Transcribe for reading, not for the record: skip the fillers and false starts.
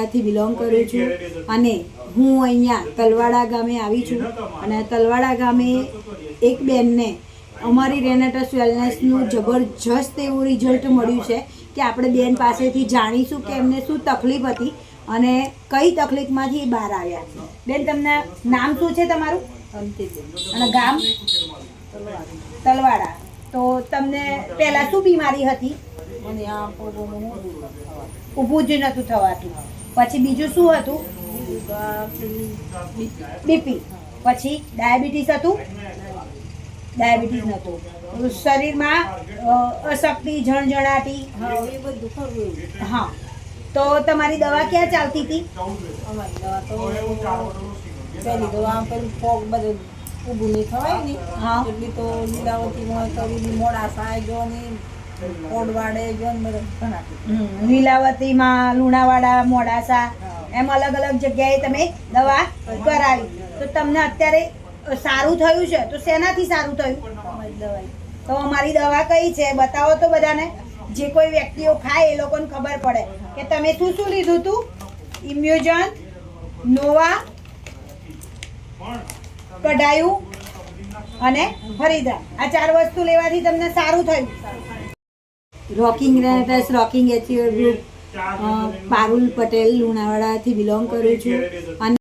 લુણાવાડાથી belong કરું છું અને હું અહીંયા તલવાડા ગામે આવી છું અને તલવાડા ગામે એક બેનને અમારી રેનેટસ વેલનેસનું જબરજસ્ત એવું રિઝલ્ટ મળ્યું છે કે આપણે બેન પાસેથી જાણીશું કે એમને શું તકલીફ હતી અને કઈ તકલીફમાંથી બહાર આવ્યા. બેન, તમને નામ શું છે તમારું? અને ગામ? તલવાડા. તો તમને પહેલાં શું બીમારી હતી? મને આ ઊભું જ નહોતું થવાતું. પછી બીજું શું હતું? બીપી. પછી ડાયાબિટીસ હતું? ડાયાબિટીસ નહોતું. શરીરમાં અશક્તિ, જણજણાટી? એ બધું ખરું એવું. હા. તો તમારી દવા ક્યાં ચાલતી હતી? અમારી દવા તો પહેલી દવા પેલું ફોગ બધું ઊભું નહીં થવાય ને હા. એટલી તો લીલાવતીમાં કરી મોડાસા જો ને ઓડવાડે જો ને બધા ઘણા લીલાવતીમાં, લુણાવાડા, મોડાસા એમ અલગ અલગ જગ્યાએ તમે દવા કરાવી. તો તમને અત્યારે સારું થયું છે? તો શેનાથી સારું થયું? અમારી દવા તો અમારી દવા કઈ છે બતાવો તો બધાને, જે કોઈ વ્યક્તિઓ ખાય એ લોકોને ખબર પડે કે તમે શું શું લીધું હતું. ઇમ્યુજન, નોવા, કઢાયું અને ફરીદા, આ 4 વસ્તુ લેવાથી તમને સારું થયું. રોકિંગ રેનેટસ, rocking HUR group, Parul Patel લુણાવાડાથી બિલોંગ કરું છું અને